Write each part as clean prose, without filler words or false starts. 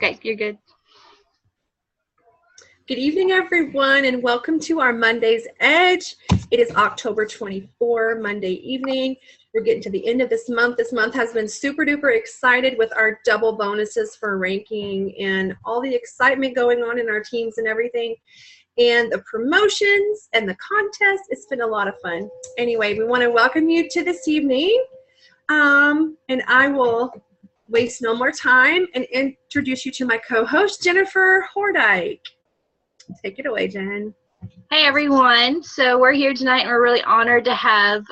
Okay, you're good. Good evening, everyone, and welcome to our Monday's Edge. It is October 24, Monday evening. We're getting to the end of this month. This month has been super duper excited with our double bonuses for ranking and all the excitement going on in our teams and everything. And the promotions and the contest. It's been a lot of fun. Anyway, we want to welcome you to this evening. And I will waste no more time and introduce you to my co-host, Jennifer Hordike. Take it away, Jen. Hey, everyone. So we're here tonight, and we're really honored to have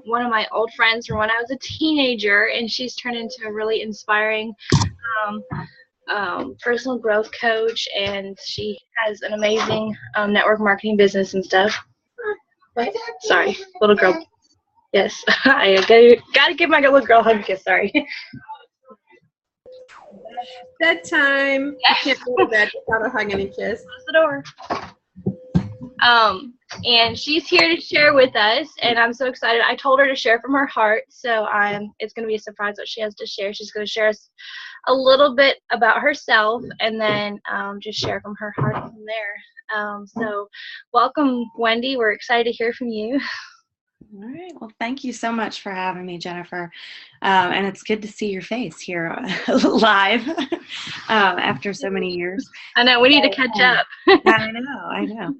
one of my old friends from when I was a teenager, and she's turned into a really inspiring personal growth coach, and she has an amazing network marketing business and stuff. What? Sorry, little girl. Yes, I gotta give my little girl a hug kiss. Sorry. Bedtime. I can't go to bed without a hug and a kiss. Close the door. And she's here to share with us, and I'm so excited. I told her to share from her heart, so it's going to be a surprise what she has to share. She's going to share us a little bit about herself, and then just share from her heart from there. So welcome, Wendy. We're excited to hear from you. All right. Well, thank you so much for having me, Jennifer. And it's good to see your face here live after so many years. I know. We need to catch up. I know.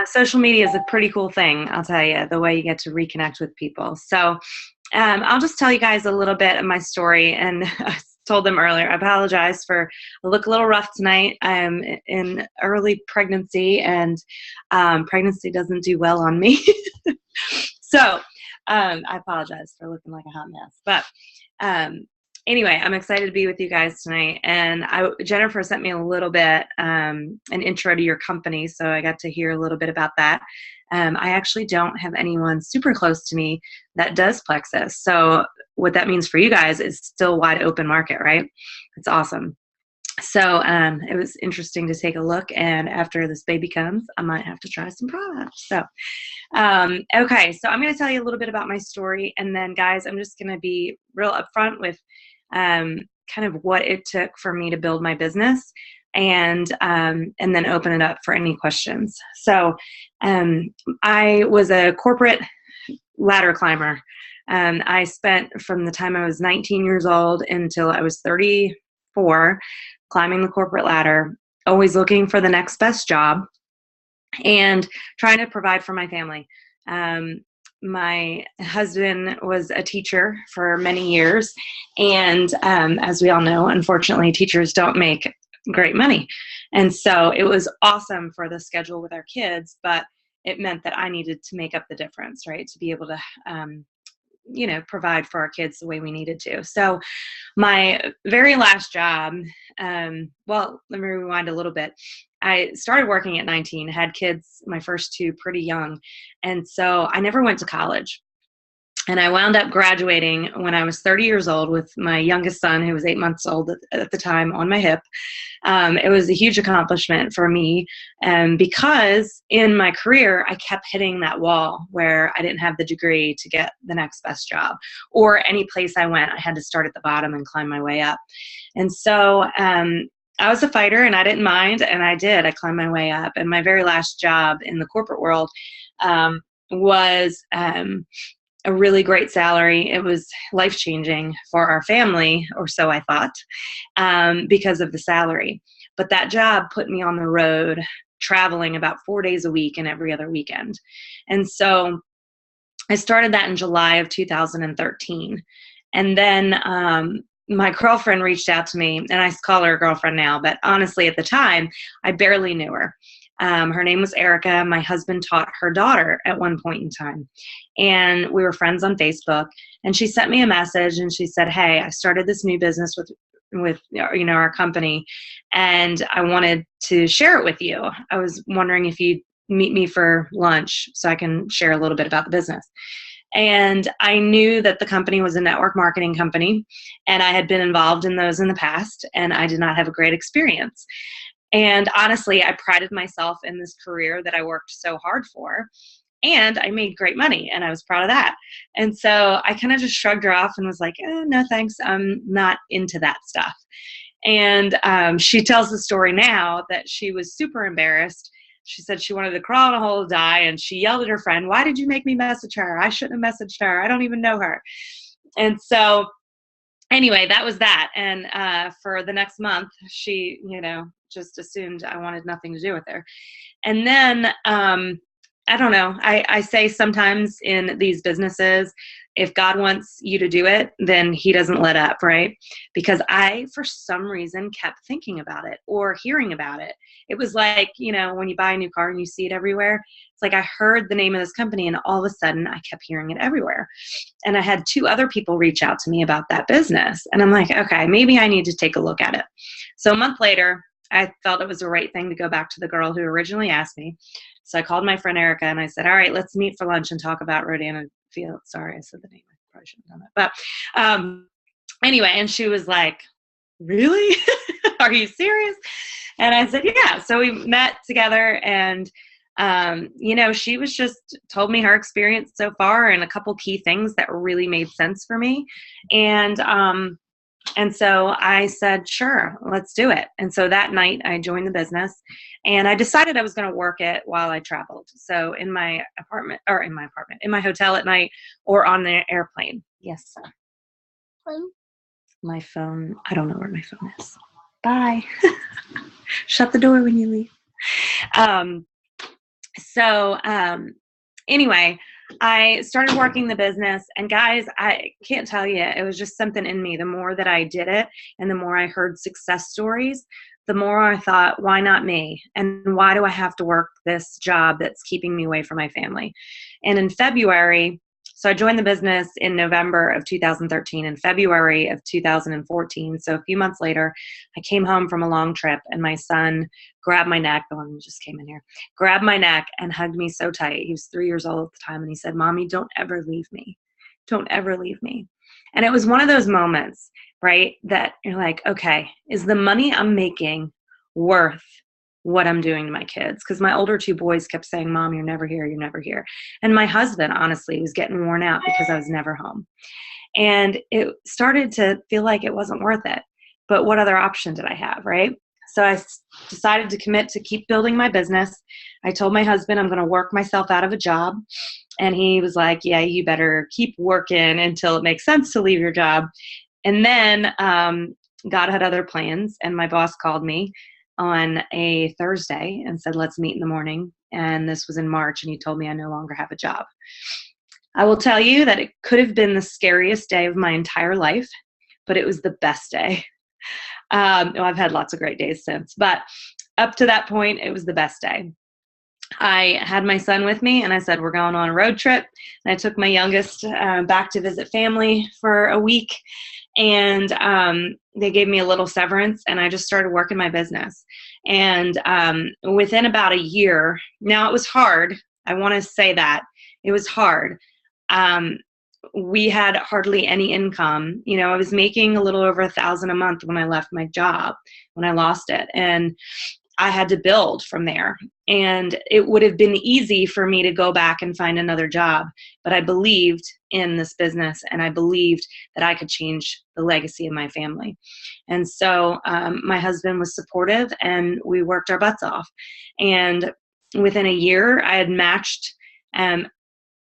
Social media is a pretty cool thing, I'll tell you, the way you get to reconnect with people. So I'll just tell you guys a little bit of my story. And I told them earlier, I apologize I look a little rough tonight. I'm in early pregnancy, and pregnancy doesn't do well on me. So I apologize for looking like a hot mess. But anyway, I'm excited to be with you guys tonight. And Jennifer sent me a little bit, an intro to your company, so I got to hear a little bit about that. I actually don't have anyone super close to me that does Plexus. So what that means for you guys is still wide open market, right? It's awesome. So it was interesting to take a look, and after this baby comes, I might have to try some products. So, okay, so I'm going to tell you a little bit about my story, and then, guys, I'm just going to be real upfront with kind of what it took for me to build my business, and then open it up for any questions. So I was a corporate ladder climber. I spent from the time I was 19 years old until I was 34 climbing the corporate ladder, always looking for the next best job and trying to provide for my family. My husband was a teacher for many years, and as we all know, unfortunately, teachers don't make great money. And so it was awesome for the schedule with our kids, but it meant that I needed to make up the difference, right, to be able to provide for our kids the way we needed to. So my very last job, well, let me rewind a little bit. I started working at 19, had kids, my first two, pretty young. And so I never went to college. And I wound up graduating when I was 30 years old with my youngest son, who was 8 months old at the time, on my hip. It was a huge accomplishment for me because in my career, I kept hitting that wall where I didn't have the degree to get the next best job, or any place I went, I had to start at the bottom and climb my way up. And so I was a fighter, and I didn't mind, and I did. I climbed my way up. And my very last job in the corporate world was a really great salary. It was life-changing for our family, or so I thought, because of the salary. But that job put me on the road, traveling about 4 days a week and every other weekend. And so I started that in July of 2013. And then my girlfriend reached out to me, and I call her a girlfriend now, but honestly, at the time, I barely knew her. Her name was Erica. My husband taught her daughter at one point in time. And we were friends on Facebook. And she sent me a message, and she said, "Hey, I started this new business with our company, and I wanted to share it with you. I was wondering if you'd meet me for lunch so I can share a little bit about the business." And I knew that the company was a network marketing company, and I had been involved in those in the past, and I did not have a great experience. And honestly, I prided myself in this career that I worked so hard for, and I made great money, and I was proud of that. And so I kind of just shrugged her off and was like, no, thanks. I'm not into that stuff. And she tells the story now that she was super embarrassed. She said she wanted to crawl in a hole to die, and she yelled at her friend, "Why did you make me message her? I shouldn't have messaged her. I don't even know her." And so anyway, that was that. And for the next month, she, just assumed I wanted nothing to do with her. And then, I don't know, I say sometimes in these businesses, if God wants you to do it, then he doesn't let up, right? Because I, for some reason, kept thinking about it or hearing about it. It was like, when you buy a new car and you see it everywhere, it's like I heard the name of this company and all of a sudden I kept hearing it everywhere. And I had 2 other people reach out to me about that business. And I'm like, okay, maybe I need to take a look at it. So a month later, I felt it was the right thing to go back to the girl who originally asked me. So I called my friend Erica and I said, all right, let's meet for lunch and talk about Rodan Field. Sorry, I said the name. I probably shouldn't have done that. But anyway, and she was like, really? Are you serious? And I said, yeah. So we met together and, she was just told me her experience so far and a couple key things that really made sense for me. And so I said, sure, let's do it. And so that night I joined the business and I decided I was going to work it while I traveled. So in my hotel at night or on the airplane. Yes, sir. My phone. I don't know where my phone is. Bye. Shut the door when you leave. Anyway, I started working the business, and guys, I can't tell you, it was just something in me. The more that I did it and the more I heard success stories, the more I thought, why not me? And why do I have to work this job that's keeping me away from my family? And in February, so I joined the business in November of 2013. In February of 2014, so a few months later, I came home from a long trip and my son grabbed my neck, the one who just came in here, grabbed my neck and hugged me so tight. He was 3 years old at the time and he said, Mommy, don't ever leave me. Don't ever leave me. And it was one of those moments, right, that you're like, okay, is the money I'm making worth what I'm doing to my kids? Because my older 2 boys kept saying, Mom, you're never here, you're never here. And my husband, honestly, was getting worn out because I was never home. And it started to feel like it wasn't worth it. But what other option did I have, right? So I decided to commit to keep building my business. I told my husband I'm going to work myself out of a job. And he was like, yeah, you better keep working until it makes sense to leave your job. And then God had other plans. And my boss called me on a Thursday and said, let's meet in the morning. And this was in March. And he told me I no longer have a job. I will tell you that it could have been the scariest day of my entire life, but it was the best day. I've had lots of great days since, but up to that point, it was the best day. I had my son with me and I said, we're going on a road trip. And I took my youngest back to visit family for a week. And they gave me a little severance and I just started working my business. And within about a year, now it was hard. I want to say that it was hard. We had hardly any income. I was making a little over $1,000 a month when I left my job, when I lost it. And I had to build from there. And it would have been easy for me to go back and find another job. But I believed in this business and I believed that I could change the legacy of my family. And so my husband was supportive and we worked our butts off. And within a year, I had matched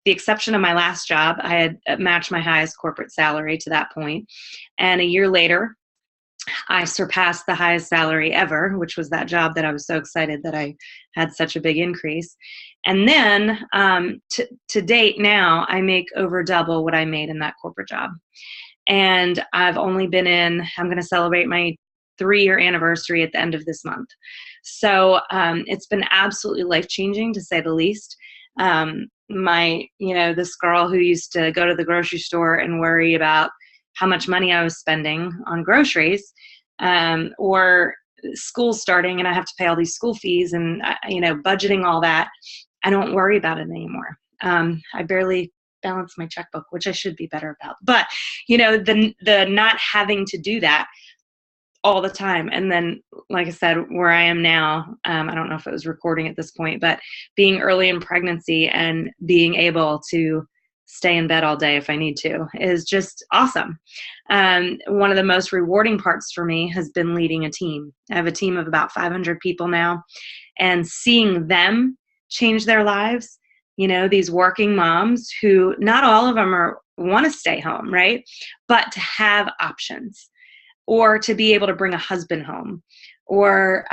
the exception of my last job, I had matched my highest corporate salary to that point. And a year later, I surpassed the highest salary ever, which was that job that I was so excited that I had such a big increase. And then to date now, I make over double what I made in that corporate job. And I've only been I'm going to celebrate my 3-year anniversary at the end of this month. So it's been absolutely life-changing, to say the least. This girl who used to go to the grocery store and worry about how much money I was spending on groceries, or school starting and I have to pay all these school fees and, budgeting all that. I don't worry about it anymore. I barely balance my checkbook, which I should be better about. But, the not having to do that all the time. And then, like I said, where I am now, I don't know if it was recording at this point, but being early in pregnancy and being able to stay in bed all day if I need to, is just awesome. One of the most rewarding parts for me has been leading a team. I have a team of about 500 people now, and seeing them change their lives, these working moms who not all of them want to stay home, right? But to have options, or to be able to bring a husband home, or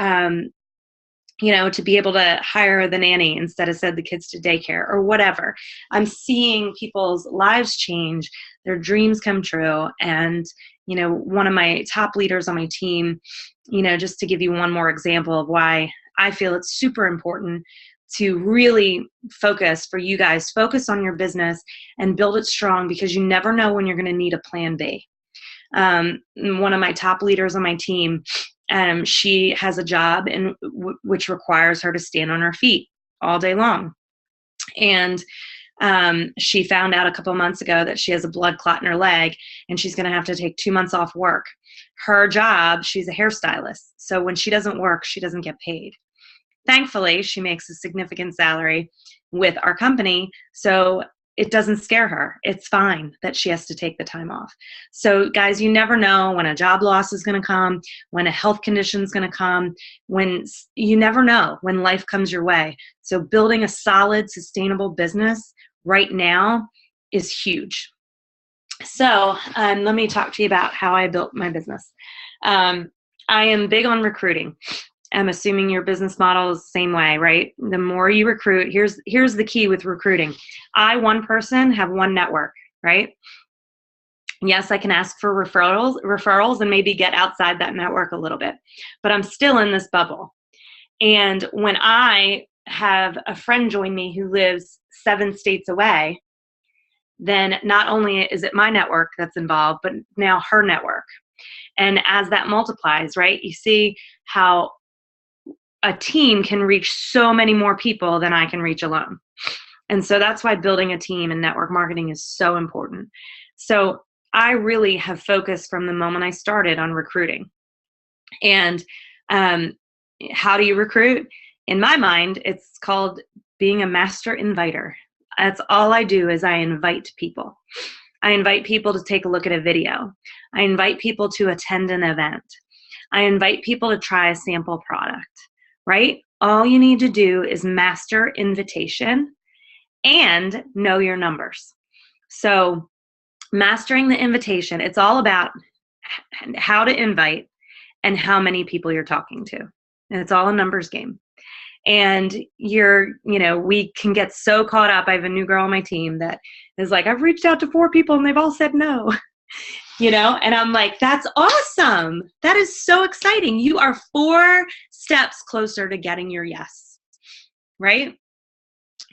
to be able to hire the nanny instead of send the kids to daycare or whatever. I'm seeing people's lives change, their dreams come true. And, one of my top leaders on my team, just to give you one more example of why I feel it's super important to really focus on your business and build it strong, because you never know when you're going to need a plan B. One of my top leaders on my team, she has a job which requires her to stand on her feet all day long. And she found out a couple months ago that she has a blood clot in her leg, and she's going to have to take 2 months off work. Her job, she's a hairstylist. So when she doesn't work, she doesn't get paid. Thankfully, she makes a significant salary with our company, so it doesn't scare her. It's fine that she has to take the time off. So guys, you never know when a job loss is going to come, when a health condition is going to come, you never know when life comes your way. So building a solid, sustainable business right now is huge. So let me talk to you about how I built my business. I am big on recruiting. I'm assuming your business model is the same way, right? The more you recruit, here's the key with recruiting. One person, have one network, right? Yes, I can ask for referrals and maybe get outside that network a little bit, but I'm still in this bubble. And when I have a friend join me who lives 7 states away, then not only is it my network that's involved, but now her network. And as that multiplies, right, you see how a team can reach so many more people than I can reach alone. And so that's why building a team and network marketing is so important. So I really have focused from the moment I started on recruiting. And how do you recruit? In my mind, it's called being a master inviter. That's all I do, is I invite people. I invite people to take a look at a video. I invite people to attend an event. I invite people to try a sample product. Right? All you need to do is master invitation and know your numbers. So mastering the invitation, it's all about how to invite and how many people you're talking to. And it's all a numbers game. And we can get so caught up. I have a new girl on my team that is like, I've reached out to 4 people and they've all said no. And I'm like, that's awesome. That is so exciting. You are 4 steps closer to getting your yes, right?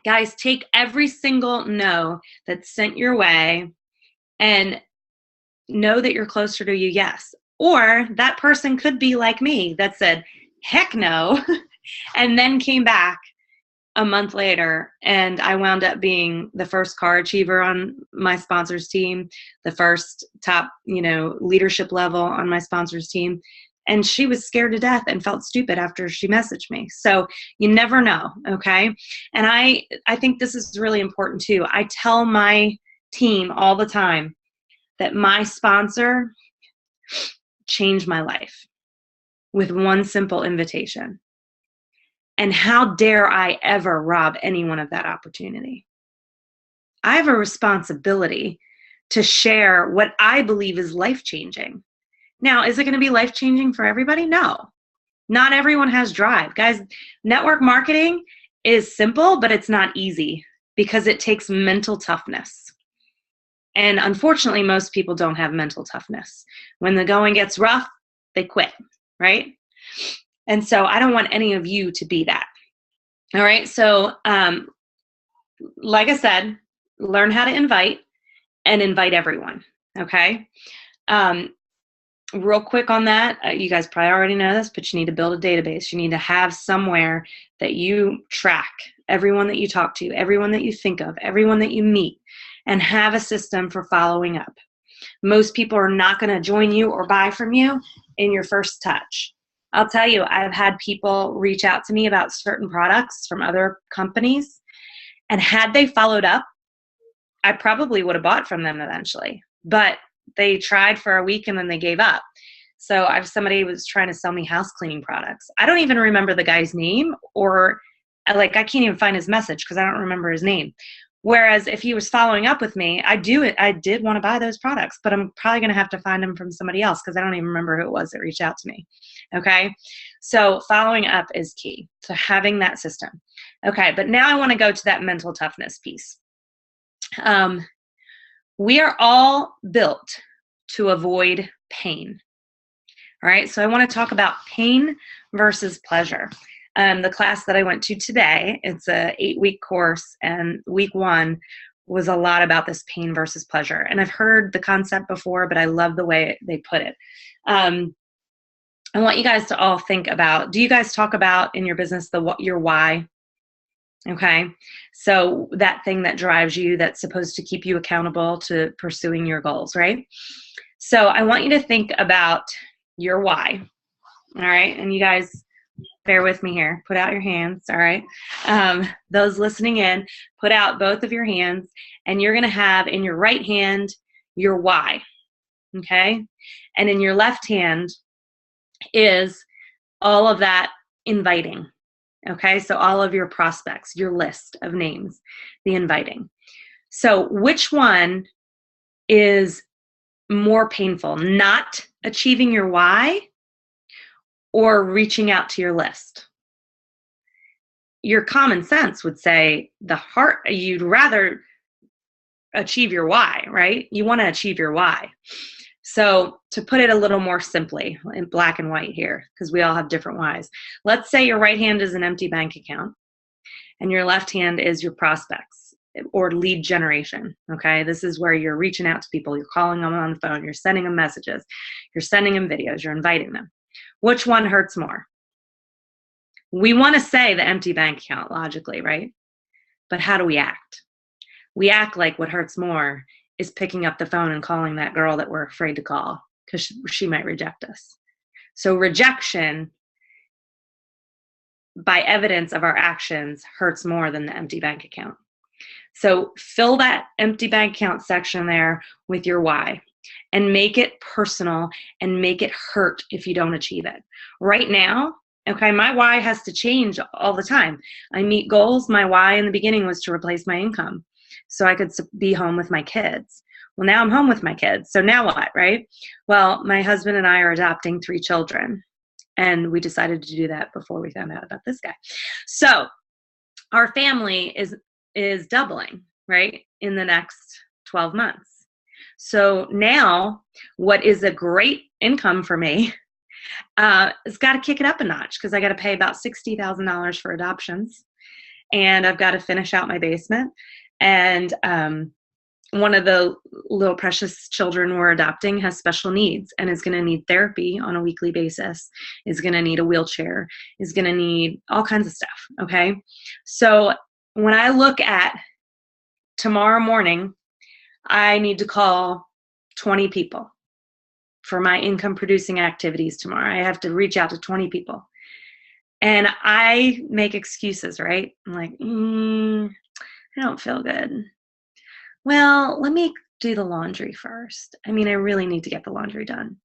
Guys, take every single no that's sent your way and know that you're closer to your yes. Or that person could be like me that said, heck no, and then came back a month later, and I wound up being the first car achiever on my sponsors team, the first top, leadership level on my sponsors team. And she was scared to death and felt stupid after she messaged me. So you never know, okay? And I think this is really important too. I tell my team all the time that my sponsor changed my life with one simple invitation. And how dare I ever rob anyone of that opportunity? I have a responsibility to share what I believe is life-changing. Now, is it going to be life-changing for everybody? No. Not everyone has drive. Guys, network marketing is simple, but it's not easy because it takes mental toughness. And unfortunately, most people don't have mental toughness. When the going gets rough, they quit, right? And so I don't want any of you to be that. All right. So like I said, learn how to invite and invite everyone. Okay. Real quick on that, you guys probably already know this, but you need to build a database. You need to have somewhere that you track everyone that you talk to, everyone that you think of, everyone that you meet, and have a system for following up. Most people are not going to join you or buy from you in your first touch. I'll tell you, I've had people reach out to me about certain products from other companies, and had they followed up, I probably would have bought from them eventually, but they tried for a week and then they gave up. So somebody was trying to sell me house cleaning products. I don't even remember the guy's name, or I can't even find his message because I don't remember his name. Whereas if he was following up with me, I did want to buy those products, but I'm probably going to have to find them from somebody else because I don't even remember who it was that reached out to me. Okay. So following up is key to having that system. Okay. But now I want to go to that mental toughness piece. We are all built to avoid pain. All right. So I want to talk about pain versus pleasure. The class that I went to today, it's a 8-week course, and week 1 was a lot about this pain versus pleasure. And I've heard the concept before, but I love the way they put it. I want you guys to all think about, do you guys talk about in your business your why? Okay. So that thing that drives you, that's supposed to keep you accountable to pursuing your goals, right? So I want you to think about your why. All right. And you guys, bear with me here. Put out your hands, all right? Those listening in, put out both of your hands, and you're going to have in your right hand your why, okay? And in your left hand is all of that inviting, okay? So all of your prospects, your list of names, the inviting. So which one is more painful, not achieving your why or reaching out to your list? Your common sense would say you'd rather achieve your why, right? You want to achieve your why. So to put it a little more simply in black and white here, because we all have different whys. Let's say your right hand is an empty bank account and your left hand is your prospects or lead generation, okay? This is where you're reaching out to people. You're calling them on the phone. You're sending them messages. You're sending them videos. You're inviting them. Which one hurts more? We want to say the empty bank account logically, right? But how do we act? We act like what hurts more is picking up the phone and calling that girl that we're afraid to call because she might reject us. So rejection by evidence of our actions hurts more than the empty bank account. So fill that empty bank account section there with your why. And make it personal and make it hurt if you don't achieve it. Right now, okay, my why has to change all the time. I meet goals. My why in the beginning was to replace my income so I could be home with my kids. Well, now I'm home with my kids. So now what, right? Well, my husband and I are adopting 3 children, and we decided to do that before we found out about this guy. So our family is doubling, right, in the next 12 months. So now what is a great income for me has got to kick it up a notch because I got to pay about $60,000 for adoptions, and I've got to finish out my basement. And one of the little precious children we're adopting has special needs and is going to need therapy on a weekly basis, is going to need a wheelchair, is going to need all kinds of stuff, okay? So when I look at tomorrow morning, I need to call 20 people for my income producing activities tomorrow. I have to reach out to 20 people. And I make excuses, right? I'm like, I don't feel good. Well, let me do the laundry first. I mean, I really need to get the laundry done.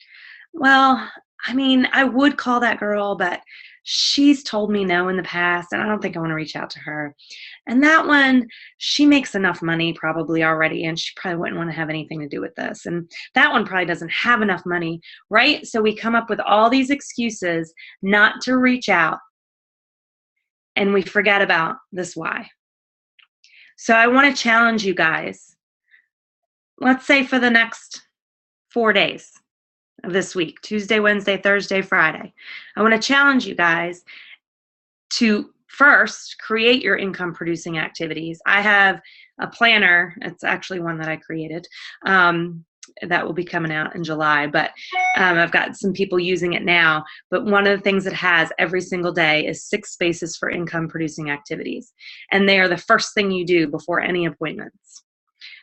Well, I mean, I would call that girl, but she's told me no in the past, and I don't think I want to reach out to her. And that one, she makes enough money probably already, and she probably wouldn't want to have anything to do with this. And that one probably doesn't have enough money, right? So we come up with all these excuses not to reach out, and we forget about this why. So I want to challenge you guys. Let's say for the next 4 days of this week, Tuesday, Wednesday, Thursday, Friday, I want to challenge you guys to first create your income producing activities. I have a planner. It's actually one that I created that will be coming out in July, but I've got some people using it now. But one of the things it has every single day is 6 spaces for income producing activities. And they are the first thing you do before any appointments.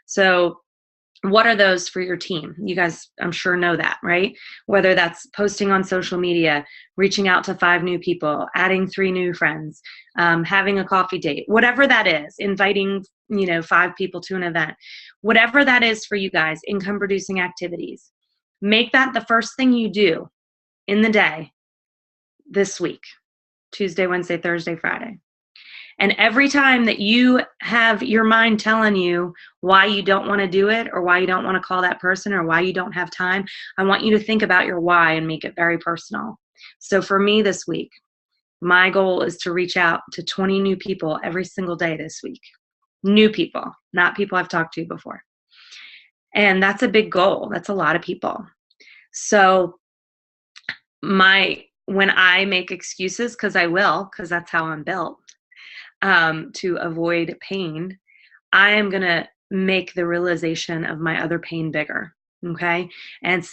So What are those for your team? You guys, I'm sure, know that, right? Whether that's posting on social media, reaching out to 5 new people, adding 3 new friends, having a coffee date, whatever that is, inviting, 5 people to an event, whatever that is for you guys, income producing activities. Make that the first thing you do in the day this week, Tuesday, Wednesday, Thursday, Friday. And every time that you have your mind telling you why you don't want to do it, or why you don't want to call that person, or why you don't have time, I want you to think about your why and make it very personal. So for me this week, my goal is to reach out to 20 new people every single day this week. New people, not people I've talked to before. And that's a big goal. That's a lot of people. So when I make excuses, because I will, because that's how I'm built, to avoid pain, I am going to make the realization of my other pain bigger. Okay. And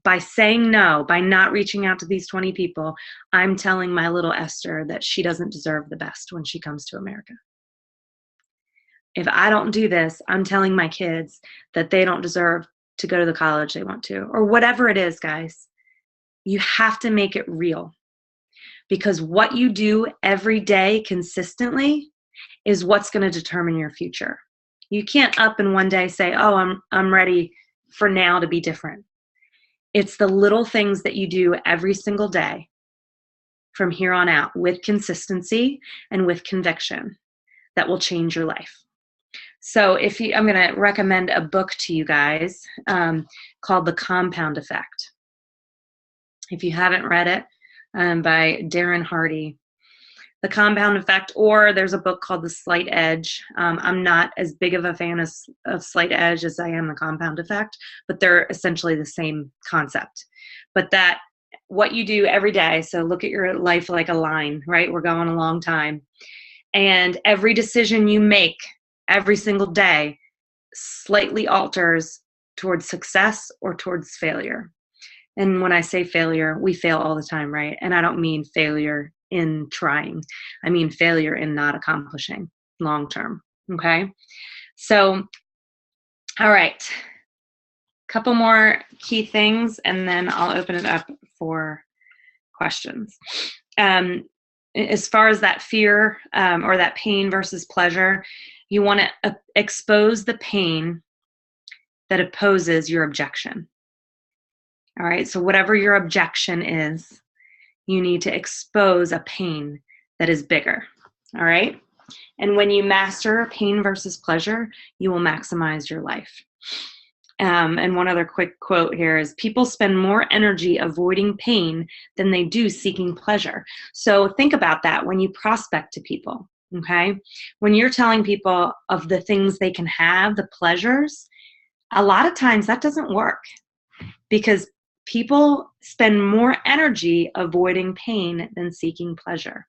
by saying no, by not reaching out to these 20 people, I'm telling my little Esther that she doesn't deserve the best when she comes to America. If I don't do this, I'm telling my kids that they don't deserve to go to the college they want to, or whatever it is, guys. You have to make it real. Because what you do every day consistently is what's going to determine your future. You can't up in one day say, oh, I'm ready for now to be different. It's the little things that you do every single day from here on out with consistency and with conviction that will change your life. So I'm going to recommend a book to you guys called The Compound Effect. If you haven't read it, by Darren Hardy. The Compound Effect, or there's a book called The Slight Edge. I'm not as big of a fan of Slight Edge as I am The Compound Effect, but they're essentially the same concept. But what you do every day, so look at your life like a line, right? We're going a long time. And every decision you make every single day slightly alters towards success or towards failure. And when I say failure, we fail all the time, right? And I don't mean failure in trying. I mean failure in not accomplishing long term, okay? So, all right. Couple more key things, and then I'll open it up for questions. As far as that fear or that pain versus pleasure, you want to expose the pain that opposes your objection. All right, so whatever your objection is, you need to expose a pain that is bigger. All right, and when you master pain versus pleasure, you will maximize your life. And one other quick quote here is, people spend more energy avoiding pain than they do seeking pleasure. So think about that when you prospect to people, okay? When you're telling people of the things they can have, the pleasures, a lot of times that doesn't work because people spend more energy avoiding pain than seeking pleasure.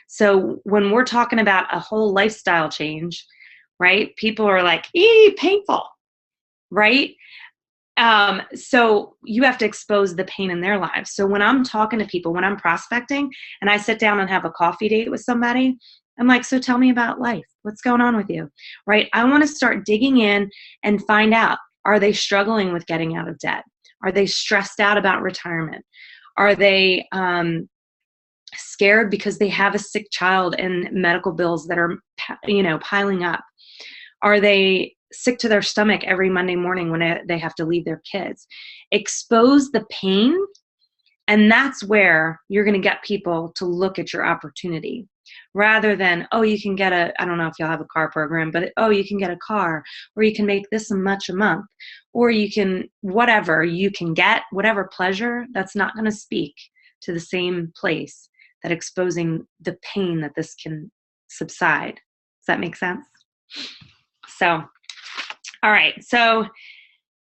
So when we're talking about a whole lifestyle change, right, people are like, painful. Right? So you have to expose the pain in their lives. So when I'm talking to people, when I'm prospecting and I sit down and have a coffee date with somebody, I'm like, so tell me about life. What's going on with you? Right? I want to start digging in and find out, are they struggling with getting out of debt? Are they stressed out about retirement? Are they scared because they have a sick child and medical bills that are, piling up? Are they sick to their stomach every Monday morning when they have to leave their kids? Expose the pain, and that's where you're going to get people to look at your opportunity rather than, oh, you can get I don't know if y'all have a car program, but you can get a car, or you can make this much a month, or you can, whatever you can get, whatever pleasure, that's not going to speak to the same place that exposing the pain that this can subside. Does that make sense? So, all right. So,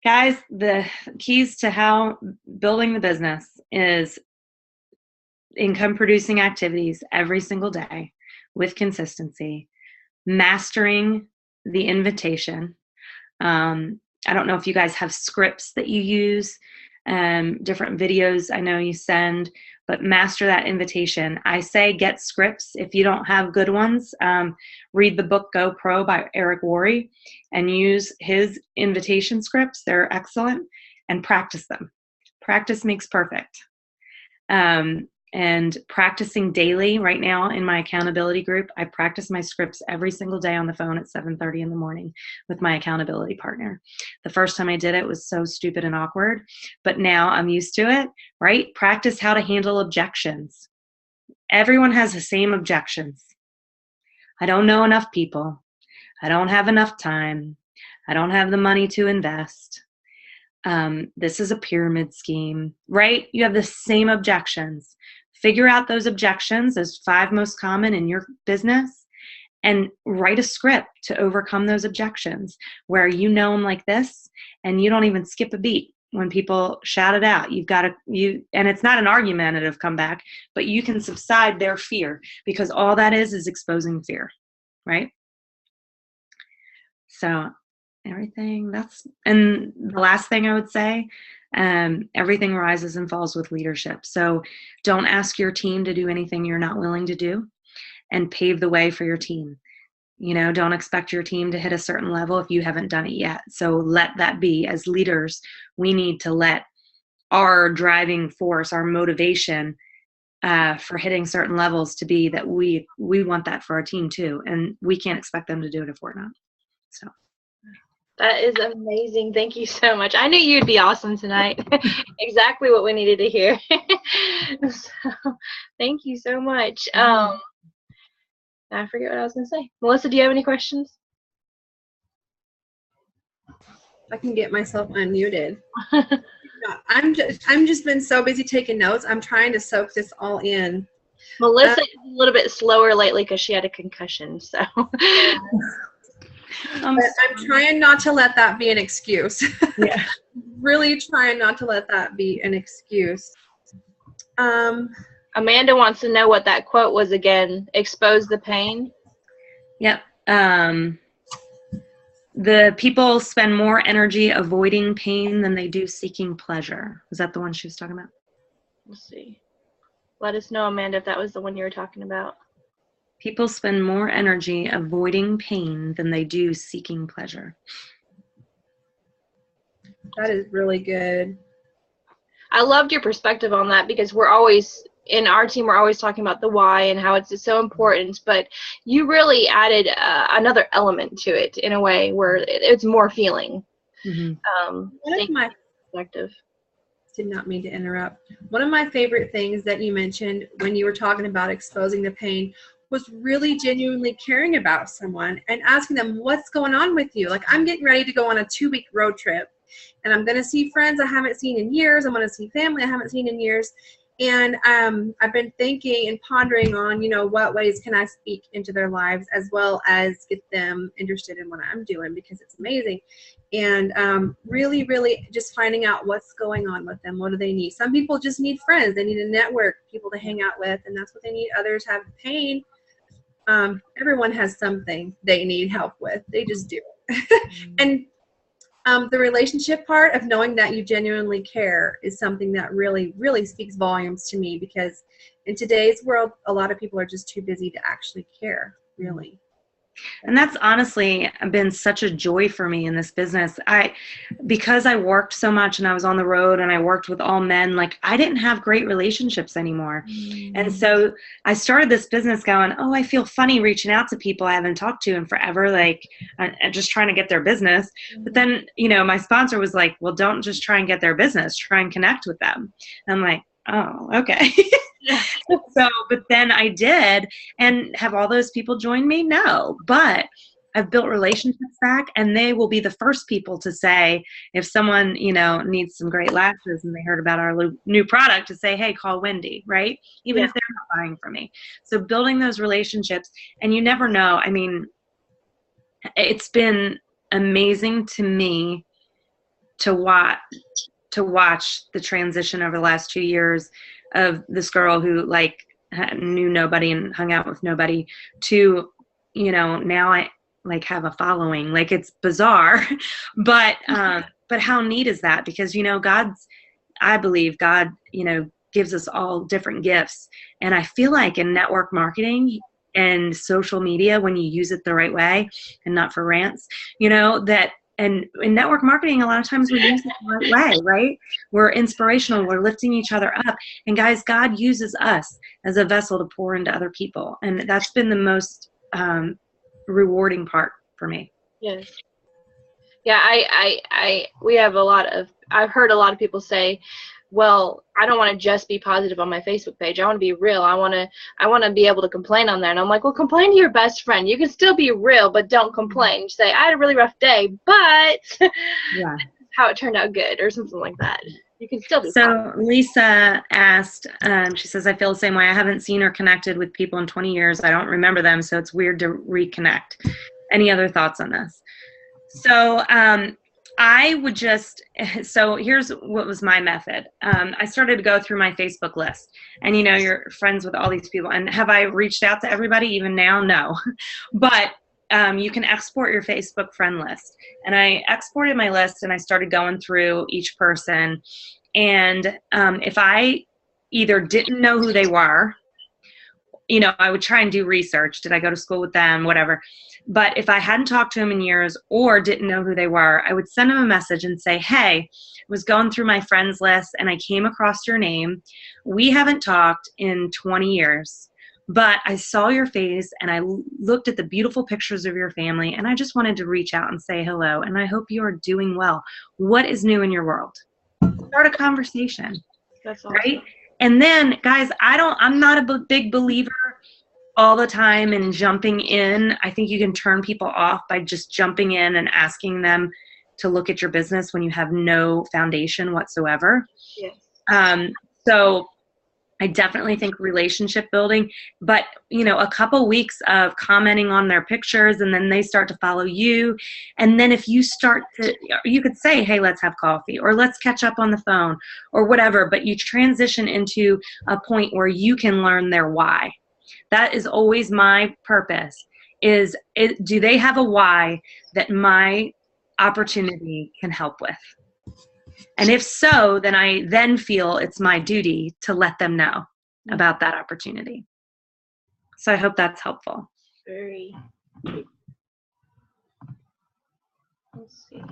guys, the keys to how building the business is income producing activities every single day with consistency, mastering the invitation. I don't know if you guys have scripts that you use, different videos I know you send, but master that invitation. I say get scripts. If you don't have good ones, read the book Go Pro by Eric Worre and use his invitation scripts. They're excellent, and practice them. Practice makes perfect. And practicing daily right now in my accountability group, I practice my scripts every single day on the phone at 7:30 in the morning with my accountability partner. The first time I did it was so stupid and awkward, but now I'm used to it, right? Practice how to handle objections. Everyone has the same objections. I don't know enough people. I don't have enough time. I don't have the money to invest. This is a pyramid scheme, right? You have the same objections. Figure out those objections, those 5 most common in your business, and write a script to overcome those objections where you know them like this and you don't even skip a beat when people shout it out. And it's not an argumentative comeback, but you can subside their fear, because all that is exposing fear, right? So and the last thing I would say, everything rises and falls with leadership. So don't ask your team to do anything you're not willing to do, and pave the way for your team. Don't expect your team to hit a certain level if you haven't done it yet. So let that be. As leaders, we need to let our driving force, our motivation for hitting certain levels to be that we want that for our team too. And we can't expect them to do it if we're not. So. That is amazing. Thank you so much. I knew you'd be awesome tonight. Exactly what we needed to hear. So, thank you so much. I forget what I was going to say. Melissa, do you have any questions? I can get myself unmuted. I'm just been so busy taking notes. I'm trying to soak this all in. Melissa is a little bit slower lately because she had a concussion. So. But I'm trying not to let that be an excuse. Yeah. Really trying not to let that be an excuse. Amanda wants to know what that quote was again. Expose the pain. Yep. The people spend more energy avoiding pain than they do seeking pleasure. Is that the one she was talking about? Let's see. Let us know, Amanda, if that was the one you were talking about. People spend more energy avoiding pain than they do seeking pleasure. That is really good. I loved your perspective on that, because we're always, in our team, we're always talking about the why and how it's so important, but you really added another element to it in a way where it's more feeling. One of my perspective. Did not mean to interrupt. One of my favorite things that you mentioned when you were talking about exposing the pain was really genuinely caring about someone and asking them, what's going on with you? Like, I'm getting ready to go on a 2-week road trip, and I'm going to see friends I haven't seen in years. I'm going to see family I haven't seen in years. And I've been thinking and pondering on, what ways can I speak into their lives as well as get them interested in what I'm doing, because it's amazing. And really, really just finding out what's going on with them. What do they need? Some people just need friends. They need a network, people to hang out with, and that's what they need. Others have pain. Everyone has something they need help with. They just do. And the relationship part of knowing that you genuinely care is something that really, really speaks volumes to me, because in today's world, a lot of people are just too busy to actually care, really. And that's honestly been such a joy for me in this business. Because I worked so much and I was on the road and I worked with all men, like, I didn't have great relationships anymore. And so I started this business going, oh, I feel funny reaching out to people I haven't talked to in forever, like, and just trying to get their business. But then, my sponsor was like, well, don't just try and get their business, try and connect with them. And I'm like, oh, okay. But then I did, and have all those people join me? No, but I've built relationships back, and they will be the first people to say, if someone, needs some great lashes and they heard about our new product, to say, hey, call Wendy, right? Even if they're not buying from me. So building those relationships, and you never know. I mean, it's been amazing to me to watch the transition over the last 2 years of this girl who knew nobody and hung out with nobody to, now I have a following. It's bizarre, but how neat is that? Because, I believe God, gives us all different gifts. And I feel like in network marketing and social media, when you use it the right way and not for rants, and in network marketing, a lot of times we use it the right way, right? We're inspirational. We're lifting each other up. And guys, God uses us as a vessel to pour into other people. And that's been the most rewarding part for me. Yes. Yeah, we have I've heard a lot of people say, well, I don't want to just be positive on my Facebook page. I want to be real. I want to be able to complain on there. And I'm like, well, complain to your best friend. You can still be real, but don't complain. Say, I had a really rough day, but Yeah. how it turned out good or something like that. You can still be So Lisa asked, she says, I feel the same way. I haven't seen or connected with people in 20 years. I don't remember them, so it's weird to reconnect. Any other thoughts on this? So so here's what was my method. I started to go through my Facebook list, and you're friends with all these people. And have I reached out to everybody even now? No. But you can export your Facebook friend list. And I exported my list and I started going through each person. And if I either didn't know who they were, I would try and do research. Did I go to school with them? Whatever. But if I hadn't talked to them in years or didn't know who they were, I would send them a message and say, hey, I was going through my friends list and I came across your name. We haven't talked in 20 years, but I saw your face and I looked at the beautiful pictures of your family and I just wanted to reach out and say hello. And I hope you are doing well. What is new in your world? Start a conversation. That's awesome. Right? And then, guys, I'm not a big believer all the time in jumping in. I think you can turn people off by just jumping in and asking them to look at your business when you have no foundation whatsoever. Yes. So I definitely think relationship building, but a couple weeks of commenting on their pictures and then they start to follow you. And then if you you could say, hey, let's have coffee or let's catch up on the phone or whatever, but you transition into a point where you can learn their why. That is always my purpose do they have a why that my opportunity can help with? And if so, then I then feel it's my duty to let them know about that opportunity. So I hope that's helpful. Very. Let's see.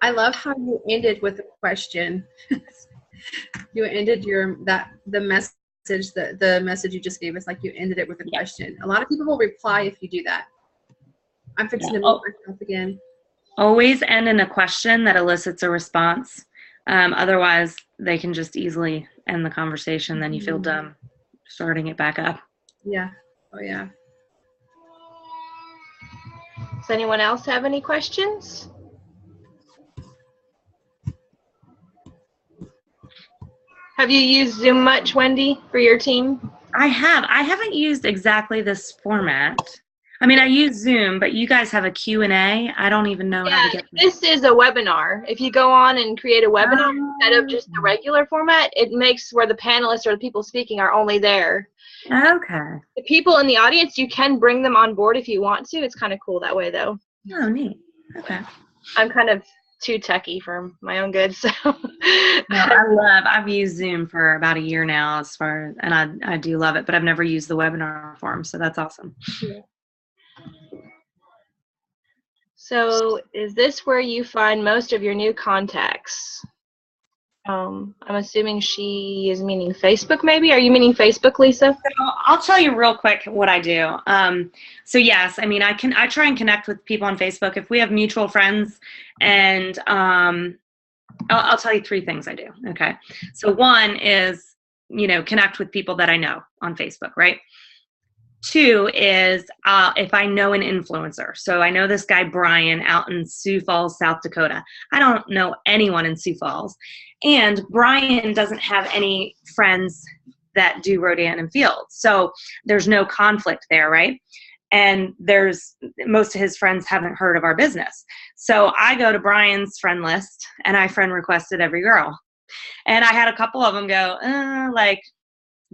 I love how you ended with a question. You ended the message you just gave us, like you ended it with a question. A lot of people will reply if you do that. I'm fixing to mute myself again. Always end in a question that elicits a response. Otherwise, they can just easily end the conversation. Then you feel dumb starting it back up. Yeah. Oh, yeah. Does anyone else have any questions? Have you used Zoom much, Wendy, for your team? I haven't used exactly this format. I mean, I use Zoom, but you guys have a Q&A. I don't even know how to get this is a webinar. If you go on and create a webinar instead of just the regular format, it makes where the panelists or the people speaking are only there. Okay. The people in the audience, you can bring them on board if you want to. It's kind of cool that way, though. Oh, neat. Okay. I'm kind of too techie for my own good, so. No, I've used Zoom for about a year now and I do love it, but I've never used the webinar form, so that's awesome. Yeah. So is this where you find most of your new contacts? I'm assuming she is meaning Facebook, maybe? Are you meaning Facebook, Lisa? So I'll tell you real quick what I do. So yes, I mean, I try and connect with people on Facebook. If we have mutual friends, and I'll tell you 3 things I do. Okay. So one is, connect with people that I know on Facebook, right? 2 is if I know an influencer. So I know this guy, Brian, out in Sioux Falls, South Dakota. I don't know anyone in Sioux Falls. And Brian doesn't have any friends that do Rodan and Field. So there's no conflict there, right? And most of his friends haven't heard of our business. So I go to Brian's friend list and I friend requested every girl. And I had a couple of them go,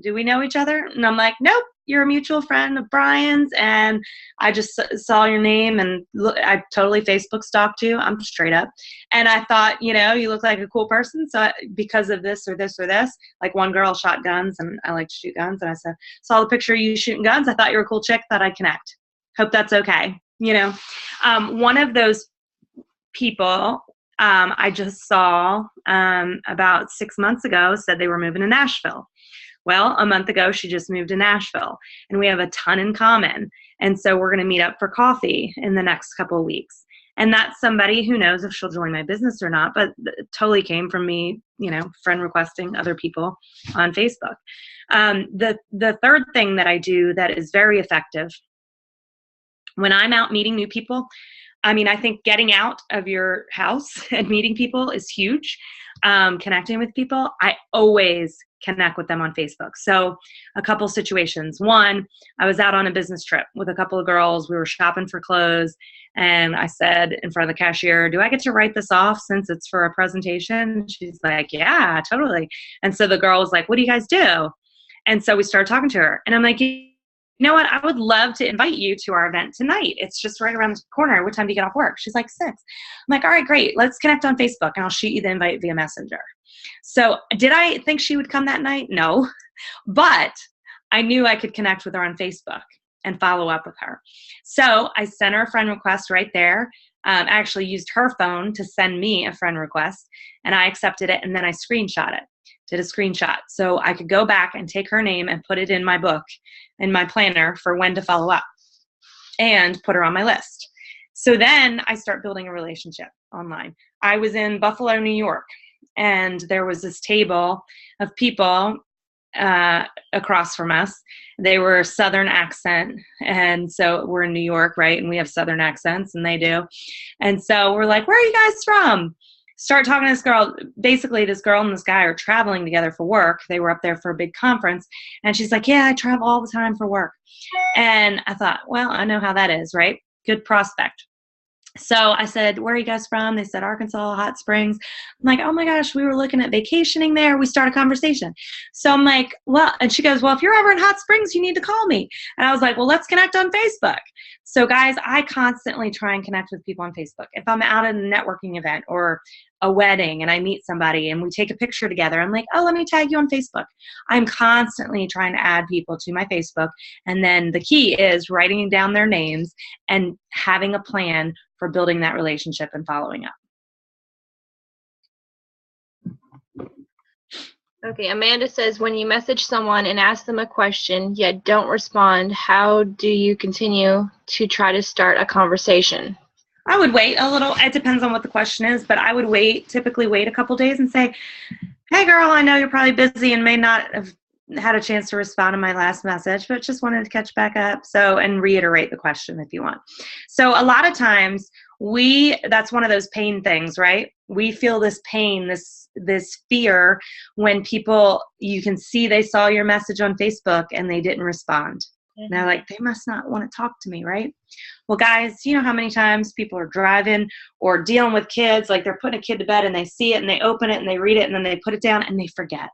do we know each other? And I'm like, nope. you're a mutual friend of Brian's, and I just saw your name, and I totally Facebook stalked you. I'm straight up. And I thought, you know, you look like a cool person. So because of this or this or this, like one girl shot guns, and I like to shoot guns. And I saw the picture of you shooting guns. I thought you were a cool chick, thought I'd connect. Hope that's okay. You know, one of those people I just saw about 6 months ago said they were moving to Nashville. Well, a month ago, she just moved to Nashville, and we have a ton in common. And so we're going to meet up for coffee in the next couple of weeks. And that's somebody who knows if she'll join my business or not, but it totally came from me, you know, friend requesting other people on Facebook. The third thing that I do that is very effective when I'm out meeting new people, I mean, I think getting out of your house and meeting people is huge. Connecting with people, I always connect with them on Facebook. So a couple situations. One, I was out on a business trip with a couple of girls. We were shopping for clothes, and I said in front of the cashier, do I get to write this off since it's for a presentation? She's like, yeah, totally. And so the girl was like, what do you guys do? And so we started talking to her, and I'm like, you know what? I would love to invite you to our event tonight. It's just right around the corner. What time do you get off work? She's like 6. I'm like, all right, great. Let's connect on Facebook, and I'll shoot you the invite via Messenger. So did I think she would come that night? No, but I knew I could connect with her on Facebook and follow up with her. So I sent her a friend request right there. I actually used her phone to send me a friend request, and I accepted it, and then I screenshot it. Did a screenshot so I could go back and take her name and put it in my book, in my planner for when to follow up, and put her on my list. So then I start building a relationship online. I was in Buffalo, New York, and there was this table of people across from us. They were Southern accent, and so we're in New York, right? And we have Southern accents, and they do. And so we're like, where are you guys from? Start talking to this girl. Basically, this girl and this guy are traveling together for work. They were up there for a big conference. And she's like, yeah, I travel all the time for work. And I thought, well, I know how that is, right? Good prospect. So I said, where are you guys from? They said, Arkansas, Hot Springs. I'm like, oh my gosh, we were looking at vacationing there. We start a conversation. So I'm like, well, and she goes, well, if you're ever in Hot Springs, you need to call me. And I was like, well, let's connect on Facebook. So guys, I constantly try and connect with people on Facebook. If I'm out at a networking event or a wedding and I meet somebody and we take a picture together, I'm like, oh, let me tag you on Facebook. I'm constantly trying to add people to my Facebook. And then the key is writing down their names and having a plan for building that relationship and following up. Okay, Amanda says, when you message someone and ask them a question yet don't respond, how do you continue to try to start a conversation? I would wait a little. It depends on what the question is, but I would typically wait a couple days and say, hey girl, I know you're probably busy and may not have had a chance to respond to my last message, but just wanted to catch back up. So, and reiterate the question if you want. So a lot of times that's one of those pain things, right? We feel this pain, this fear when people, you can see they saw your message on Facebook and they didn't respond. And they're like, they must not want to talk to me, right? Well, guys, you know how many times people are driving or dealing with kids, like they're putting a kid to bed and they see it and they open it and they read it and then they put it down and they forget.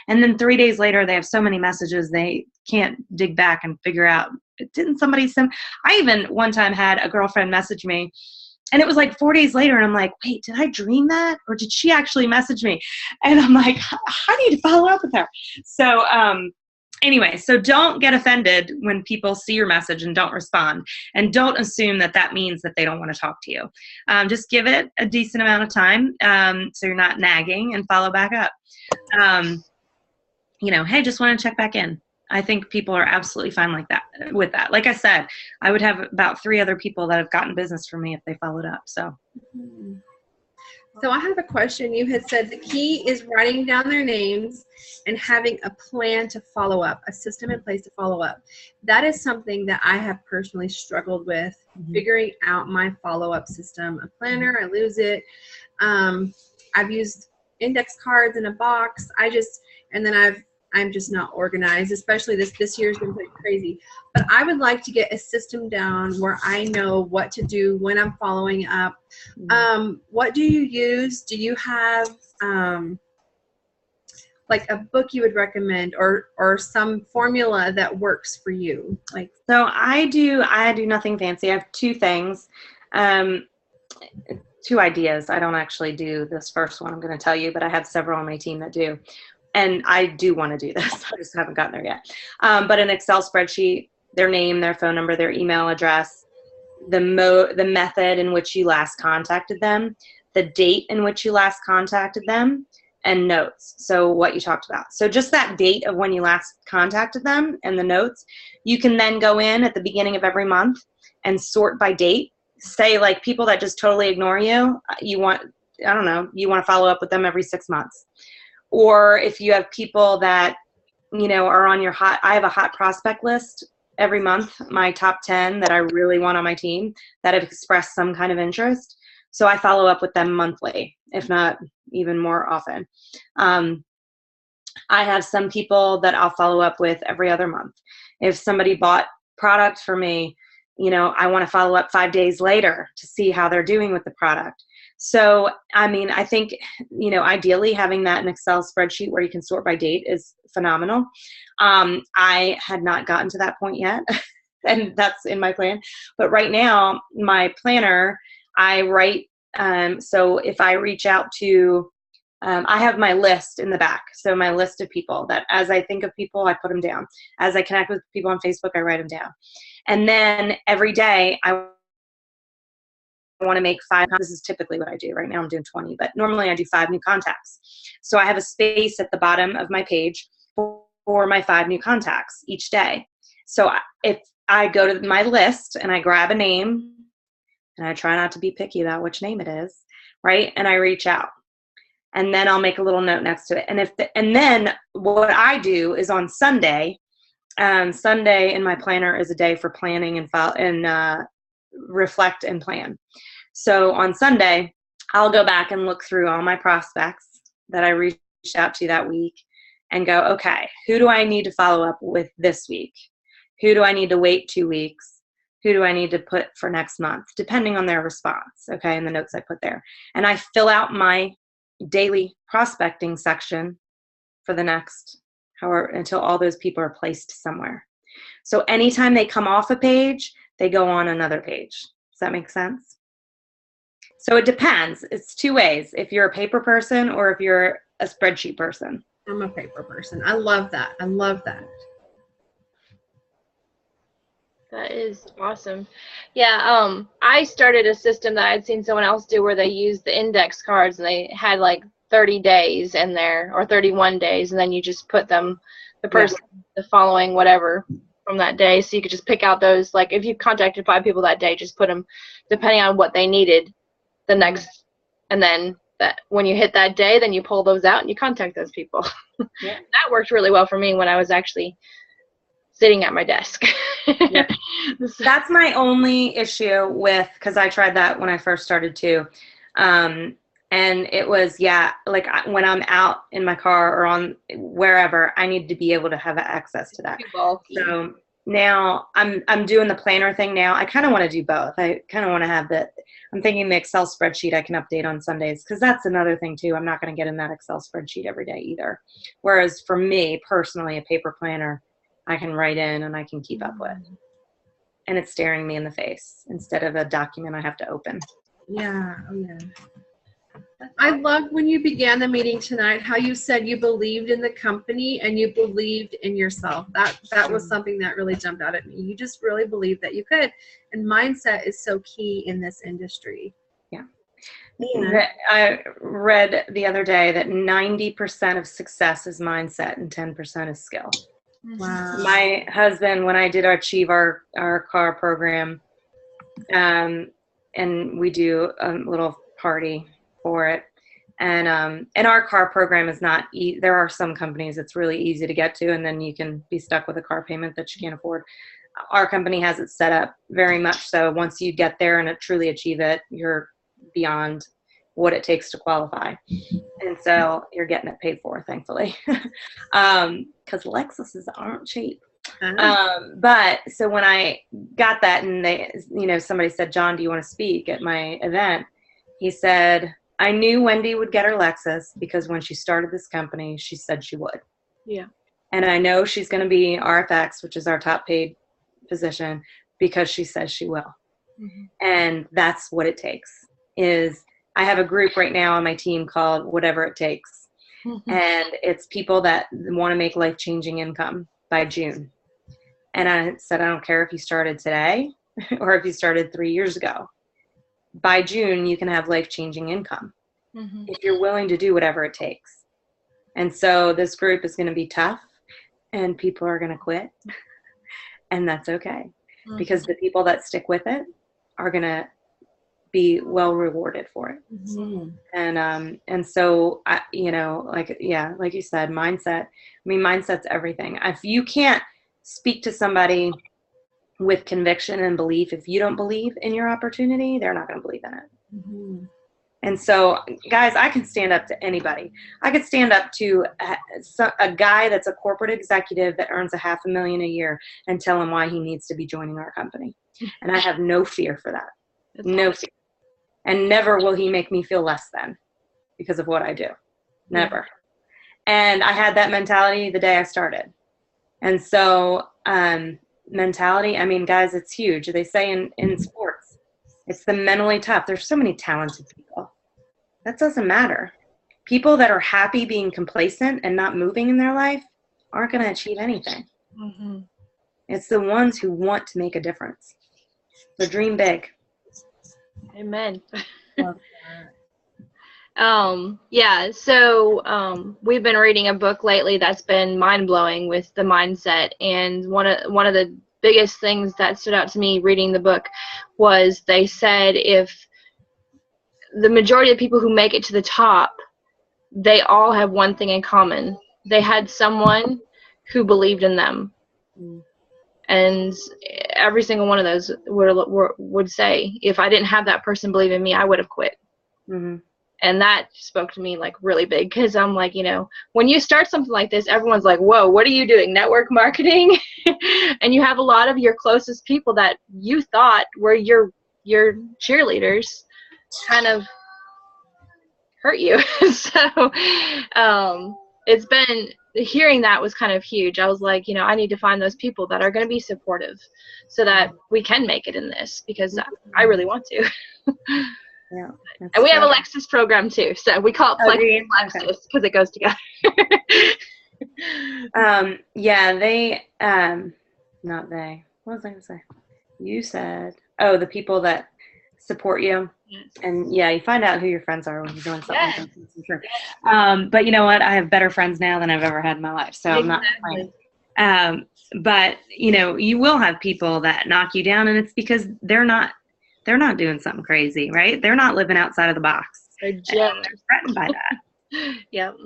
And then 3 days later, they have so many messages they can't dig back and figure out, didn't somebody send? I even one time had a girlfriend message me, and it was like 4 days later, and I'm like, wait, did I dream that? Or did she actually message me? And I'm like, I need to follow up with her. So, anyway, so don't get offended when people see your message and don't respond. And don't assume that that means that they don't want to talk to you. Just give it a decent amount of time so you're not nagging, and follow back up. Hey, just want to check back in. I think people are absolutely fine with that. Like I said, I would have about 3 other people that have gotten business from me if they followed up. So I have a question. You had said the key is writing down their names and having a plan to follow up, a system in place to follow up. That is something that I have personally struggled with, figuring out my follow-up system. A planner, I lose it. I've used index cards in a box. I'm just not organized, especially this year's been pretty crazy. But I would like to get a system down where I know what to do when I'm following up. What do you use? Do you have like a book you would recommend, or some formula that works for you? Like, so I do nothing fancy. I have two things, two ideas. I don't actually do this first one I'm going to tell you, but I have several on my team that do. And I do want to do this. I just haven't gotten there yet. But an Excel spreadsheet, their name, their phone number, their email address, the method in which you last contacted them, the date in which you last contacted them, and notes. So what you talked about. So just that date of when you last contacted them and the notes, you can then go in at the beginning of every month and sort by date. Say like people that just totally ignore you, you want to follow up with them every 6 months. Or if you have people that, are on your I have a hot prospect list every month, my top 10 that I really want on my team that have expressed some kind of interest. So I follow up with them monthly, if not even more often. I have some people that I'll follow up with every other month. If somebody bought product for me, I want to follow up 5 days later to see how they're doing with the product. So, I think, ideally having that in Excel spreadsheet where you can sort by date is phenomenal. I had not gotten to that point yet, and that's in my plan. But right now, my planner, I write, so if I reach out to, I have my list in the back. So my list of people that as I think of people, I put them down. As I connect with people on Facebook, I write them down. And then every day I want to make 5. This is typically what I do. Right now I'm doing 20, but normally I do 5 new contacts. So I have a space at the bottom of my page for my 5 new contacts each day. So if I go to my list and I grab a name, and I try not to be picky about which name it is, right? And I reach out. And then I'll make a little note next to it. And then what I do is on Sunday, Sunday in my planner is a day for planning and reflect and plan. So on Sunday, I'll go back and look through all my prospects that I reached out to that week and go, okay, who do I need to follow up with this week? Who do I need to wait 2 weeks? Who do I need to put for next month, depending on their response, okay, and the notes I put there. And I fill out my daily prospecting section for the next however until all those people are placed somewhere. So anytime they come off a page, they go on another page. Does that make sense? So it depends. It's 2 ways. If you're a paper person or if you're a spreadsheet person. I'm a paper person. I love that. I love that. That is awesome. Yeah, I started a system that I'd seen someone else do where they used the index cards and they had like 30 days in there or 31 days, and then you just put them, the person, the following whatever from that day. So you could just pick out those, like if you contacted 5 people that day, just put them depending on what they needed the next, and then that when you hit that day, then you pull those out and you contact those people. Yeah. That worked really well for me when I was actually sitting at my desk. Yeah. That's my only issue with, because I tried that when I first started too. And it was, like when I'm out in my car or on wherever, I need to be able to have access to that. So now I'm doing the planner thing now. I kind of want to do both. I kind of want to have I'm thinking the Excel spreadsheet I can update on Sundays, because that's another thing too. I'm not going to get in that Excel spreadsheet every day either. Whereas for me personally, a paper planner, I can write in and I can keep up with. And it's staring me in the face instead of a document I have to open. Yeah. Oh, yeah. I loved when you began the meeting tonight, how you said you believed in the company and you believed in yourself. That was something that really jumped out at me. You just really believed that you could. And mindset is so key in this industry. Yeah. I read the other day that 90% of success is mindset and 10% is skill. Wow. My husband, when I did Achieve our car program, and we do a little party for it, and our car program is not there are some companies it's really easy to get to, and then you can be stuck with a car payment that you can't afford. Our company has it set up very much so once you get there and truly achieve it, you're beyond what it takes to qualify. And so you're getting it paid for, thankfully. Because Lexuses aren't cheap. But so when I got that and somebody said, John, do you want to speak at my event? He said, I knew Wendy would get her Lexus because when she started this company, she said she would. Yeah. And I know she's going to be RFX, which is our top paid position, because she says she will. Mm-hmm. And that's what it takes. Is I have a group right now on my team called Whatever It Takes. Mm-hmm. And it's people that want to make life-changing income by June. And I said, I don't care if you started today or if you started 3 years ago. By June, you can have life-changing income Mm-hmm. if you're willing to do whatever it takes. And so this group is going to be tough, and people are going to quit, and that's okay, because the people that stick with it are going to be well rewarded for it. Mm-hmm. And so like you said, mindset. I mean, mindset's everything. If you can't speak to somebody with conviction and belief, if you don't believe in your opportunity, they're not going to believe in it. Mm-hmm. And so, guys, I can stand up to anybody. I could stand up to a guy that's a corporate executive that earns $500,000 a year and tell him why he needs to be joining our company. And I have no fear for that. That's No awesome. fear. And never will he make me feel less than because of what I do. Never. And I had that mentality the day I started. And so, mentality, I mean, guys, it's huge. They say in sports, it's the mentally tough. There's so many talented people. That doesn't matter. People that are happy being complacent and not moving in their life aren't going to achieve anything. Mm-hmm. It's the ones who want to make a difference. So dream big. Amen. Love So we've been reading a book lately that's been mind-blowing with the mindset, and one of the biggest things that stood out to me reading the book was they said if the majority of people who make it to the top, they all have one thing in common. They had someone who believed in them. And every single one of those would say, if I didn't have that person believe in me, I would have quit. Mm-hmm. And that spoke to me like really big, because I'm like, when you start something like this, everyone's like, whoa, what are you doing? Network marketing? And you have a lot of your closest people that you thought were your cheerleaders kind of hurt you. So it's been, hearing that was kind of huge. I was like, I need to find those people that are going to be supportive so that we can make it in this, because I really want to. Yeah. And we have a Lexus program too, so we call it Lexus because it goes together. Not they. What was I going to say? You said, the people that support you. Yes. And you find out who your friends are when you're doing something like that. I'm sure. But you know what? I have better friends now than I've ever had in my life. So I'm not complaining. But you will have people that knock you down, and it's because they're not doing something crazy, right? They're not living outside of the box. They're threatened by that. Yep.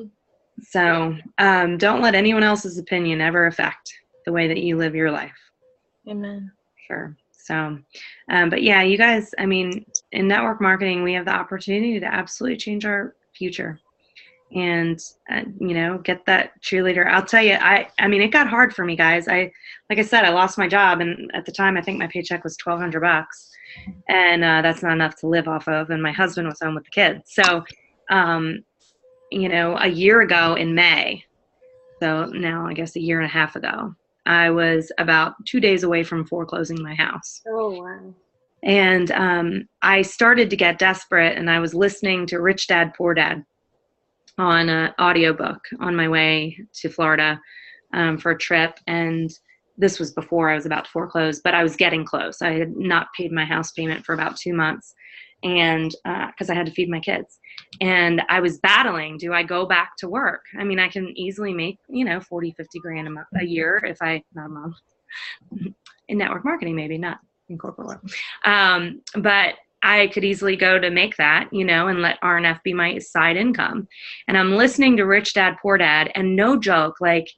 So don't let anyone else's opinion ever affect the way that you live your life. Amen. Sure. So, but yeah, you guys, I mean, in network marketing, we have the opportunity to absolutely change our future and, get that cheerleader. I'll tell you, I mean, it got hard for me, guys. Like I said, I lost my job, and at the time, I think my paycheck was $1,200, and that's not enough to live off of. And my husband was home with the kids. So, a year ago in May, so now I guess a year and a half ago, I was about 2 days away from foreclosing my house. Oh, wow. And I started to get desperate, and I was listening to Rich Dad, Poor Dad on an audiobook on my way to Florida for a trip. And this was before I was about to foreclose, but I was getting close. I had not paid my house payment for about 2 months, and because I had to feed my kids. And I was battling, do I go back to work? I mean, I can easily make, 40, 50 grand a year if not a month. In network marketing, maybe, not in corporate world. But I could easily go to make that, and let RNF be my side income. And I'm listening to Rich Dad, Poor Dad, and no joke, like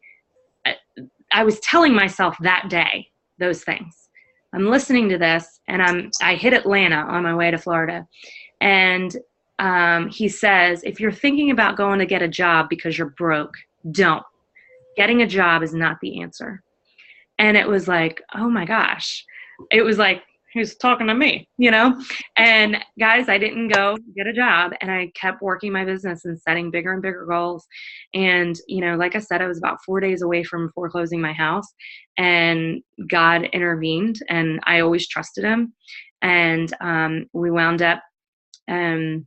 I was telling myself that day, those things. I'm listening to this, and I hit Atlanta on my way to Florida. And he says, if you're thinking about going to get a job because you're broke, don't. Getting a job is not the answer. And it was like, oh my gosh. It was like, who's talking to me, And guys, I didn't go get a job, and I kept working my business and setting bigger and bigger goals. And, like I said, I was about 4 days away from foreclosing my house, and God intervened, and I always trusted him. And we wound up, having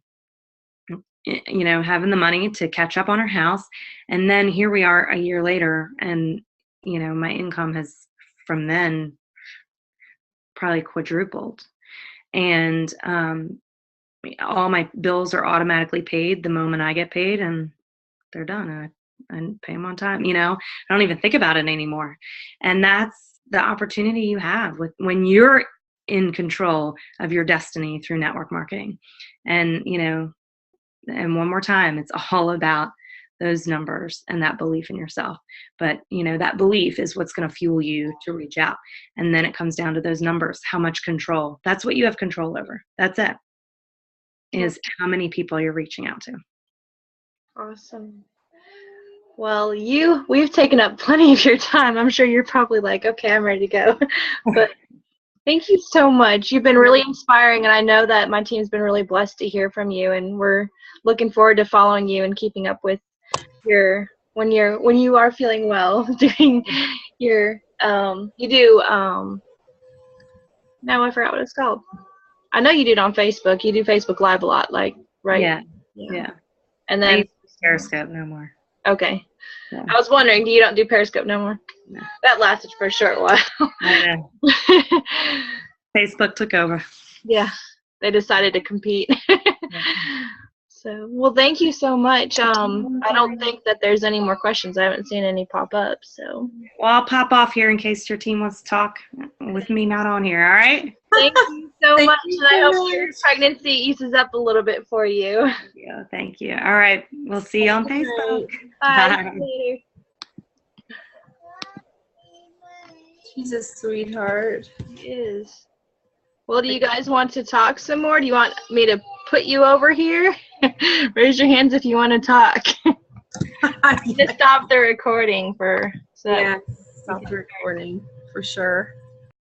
the money to catch up on our house. And then here we are a year later, and, my income has from then probably quadrupled. And all my bills are automatically paid the moment I get paid, and they're done. I pay them on time. I don't even think about it anymore. And that's the opportunity you have when you're in control of your destiny through network marketing. And, and one more time, it's all about those numbers and that belief in yourself. But, that belief is what's going to fuel you to reach out. And then it comes down to those numbers. How much control? That's what you have control over. That's it. Is how many people you're reaching out to. Awesome. Well, we've taken up plenty of your time. I'm sure you're probably like, okay, I'm ready to go. But thank you so much. You've been really inspiring, and I know that my team's been really blessed to hear from you, and we're looking forward to following you and keeping up with when you are feeling well, doing your you do now I forgot what it's called. I know you do it on Facebook. You do Facebook Live a lot, like, right? Yeah. And then Periscope no more. Okay. Yeah. I was wondering, you don't do Periscope no more? No. That lasted for a short while. I know. Facebook took over. Yeah, they decided to compete. So, well, thank you so much. I don't think that there's any more questions. I haven't seen any pop up. So, well, I'll pop off here in case your team wants to talk with me not on here. All right. Thank you so much, and I hope your pregnancy eases up a little bit for you. Yeah, thank you. All right, we'll see you on Facebook. Bye. See you later. She's a sweetheart. She is. Well, do you guys want to talk some more? Do you want me to put you over here? Raise your hands if you want to talk. Just stop the recording Yeah, stop the recording for sure.